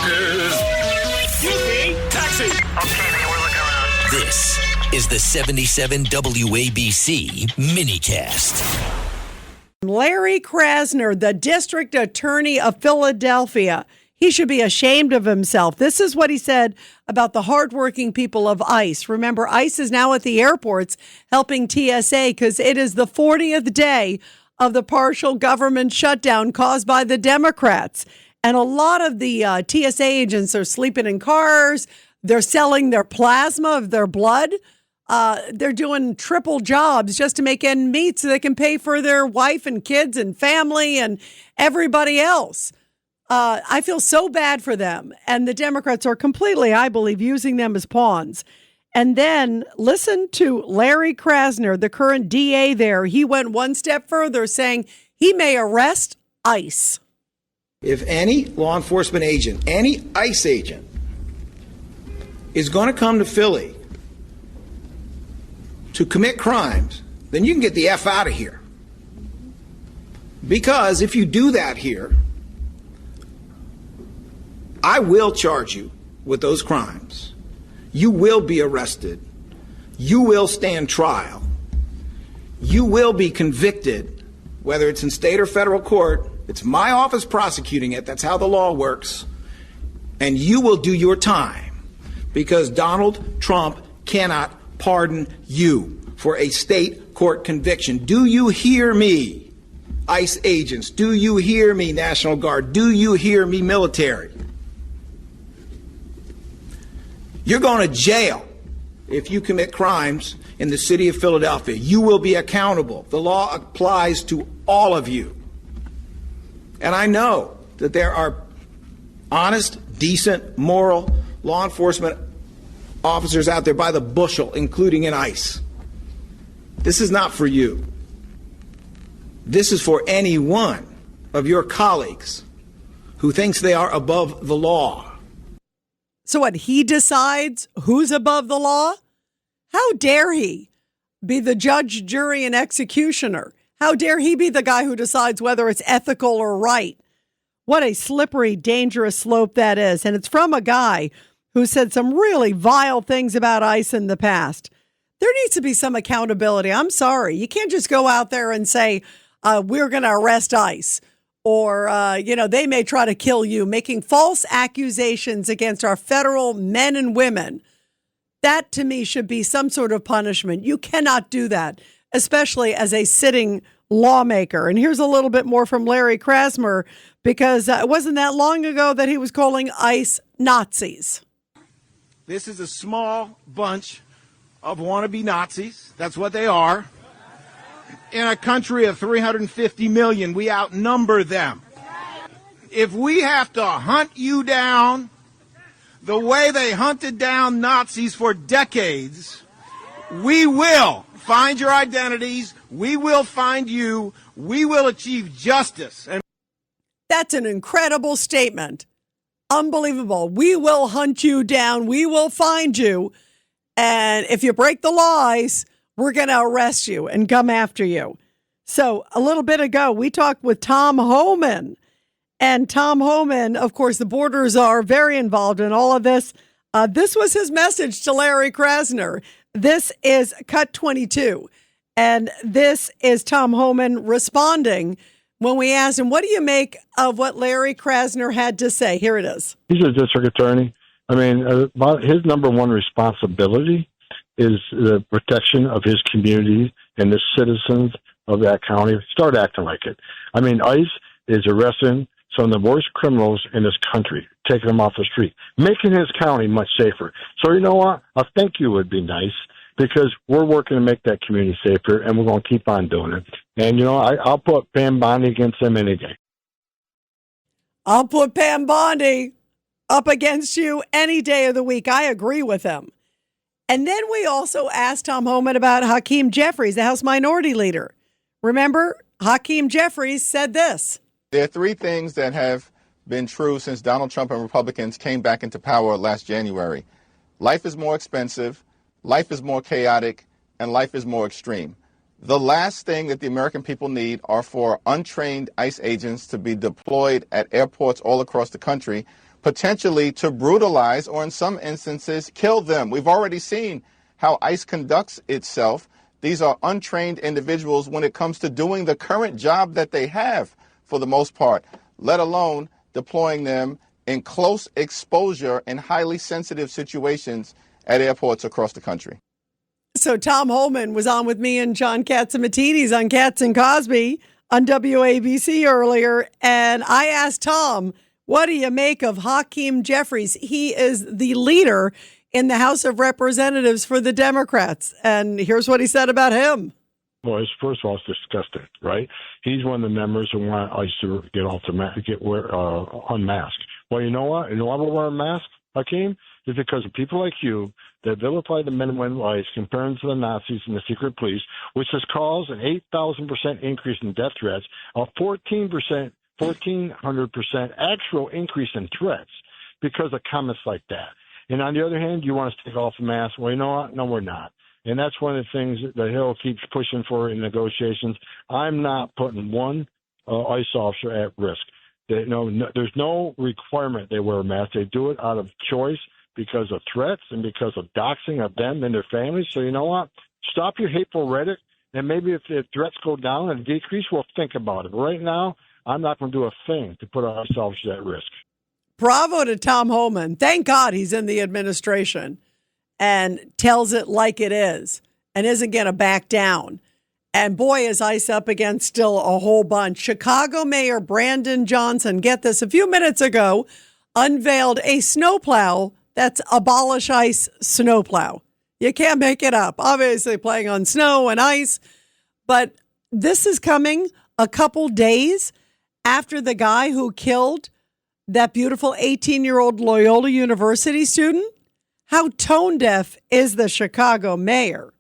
Truckers. Excuse me, taxi. Okay, man, we're looking around. This is the 77 WABC minicast. Larry Krasner, the district attorney of Philadelphia, he should be ashamed of himself. This is what he said about the hardworking people of ICE. Remember, ICE is now at the airports helping TSA because it is the 40th day of the partial government shutdown caused by the Democrats. And a lot of the TSA agents are sleeping in cars. They're selling their plasma of their blood. They're doing triple jobs just to make ends meet so they can pay for their wife and kids and family and everybody else. I feel so bad for them. And the Democrats are completely, I believe, using them as pawns. And then listen to Larry Krasner, the current DA there. He went one step further, saying he may arrest ICE. If any law enforcement agent, any ICE agent, is going to come to Philly to commit crimes, then you can get the F out of here. Because if you do that here, I will charge you with those crimes. You will be arrested. You will stand trial. You will be convicted, whether it's in state or federal court. It's my office prosecuting it. That's how the law works. And you will do your time because Donald Trump cannot pardon you for a state court conviction. Do you hear me, ICE agents? Do you hear me, National Guard? Do you hear me, military? You're going to jail if you commit crimes in the city of Philadelphia. You will be accountable. The law applies to all of you. And I know that there are honest, decent, moral law enforcement officers out there by the bushel, including in ICE. This is not for you. This is for any one of your colleagues who thinks they are above the law. So what, he decides who's above the law? How dare he be the judge, jury, and executioner? How dare he be the guy who decides whether it's ethical or right? What a slippery, dangerous slope that is. And it's from a guy who said some really vile things about ICE in the past. There needs to be some accountability. I'm sorry. You can't just go out there and say, we're going to arrest ICE. Or, they may try to kill you, making false accusations against our federal men and women. That, to me, should be some sort of punishment. You cannot do that, especially as a sitting lawmaker. And here's a little bit more from Larry Krasner, because it wasn't that long ago that he was calling ICE Nazis. This is a small bunch of wannabe Nazis. That's what they are. In a country of 350 million, we outnumber them. If we have to hunt you down the way they hunted down Nazis for decades, we will find your identities. We will find you. We will achieve justice. And that's an incredible statement. Unbelievable. We will hunt you down. We will find you. And if you break the laws, we're going to arrest you and come after you. So a little bit ago, we talked with Tom Homan. And Tom Homan, of course, the borders are very involved in all of this. This was his message to Larry Krasner. This is Cut 22. And this is Tom Homan responding when we asked him, what do you make of what Larry Krasner had to say? Here it is. He's a district attorney. I mean, his number one responsibility is the protection of his community and the citizens of that county. Start acting like it. I mean, ICE is arresting some of the worst criminals in this country, taking them off the street, making his county much safer. So you know what? A thank you would be nice, because we're working to make that community safer, and we're going to keep on doing it. And, you know, I'll put Pam Bondi against them any day. I'll put Pam Bondi up against you any day of the week. I agree with him. And then we also asked Tom Homan about Hakeem Jeffries, the House Minority Leader. Remember, Hakeem Jeffries said this. There are three things that have been true since Donald Trump and Republicans came back into power last January. Life is more expensive, life is more chaotic, and life is more extreme. The last thing that the American people need are for untrained ICE agents to be deployed at airports all across the country, potentially to brutalize or in some instances kill them. We've already seen how ICE conducts itself. These are untrained individuals when it comes to doing the current job that they have for the most part, let alone deploying them in close exposure and highly sensitive situations at airports across the country. So Tom Homan was on with me and John Katzimatidis on Katz and Cosby on WABC earlier, and I asked Tom, what do you make of Hakeem Jeffries? He is the leader in the House of Representatives for the Democrats, and here's what he said about him. Well, first of all, it's disgusting, right? He's one of the members who want ICE to get off the unmasked. Well, you know what? You know why we're wearing masks, Hakeem? Is because of people like you that vilify the men and women of ICE, comparing to the Nazis and the secret police, which has caused an 8,000% increase in death threats, a 1,400% actual increase in threats because of comments like that. And on the other hand, you want us to take off the mask. Well, you know what? No, we're not. And that's one of the things that Hill keeps pushing for in negotiations. I'm not putting one ICE officer at risk. There's no requirement they wear a mask. They do it out of choice because of threats and because of doxing of them and their families. So you know what? Stop your hateful rhetoric, and maybe if the threats go down and decrease, we'll think about it. But right now, I'm not going to do a thing to put our officers at risk. Bravo to Tom Homan. Thank God he's in the administration and tells it like it is and isn't going to back down. And boy, is ICE up against still a whole bunch. Chicago Mayor Brandon Johnson, get this, a few minutes ago, unveiled a snowplow that's Abolish ICE snowplow. You can't make it up. Obviously playing on snow and ice. But this is coming a couple days after the guy who killed that beautiful 18-year-old Loyola University student. How tone deaf is the Chicago mayor?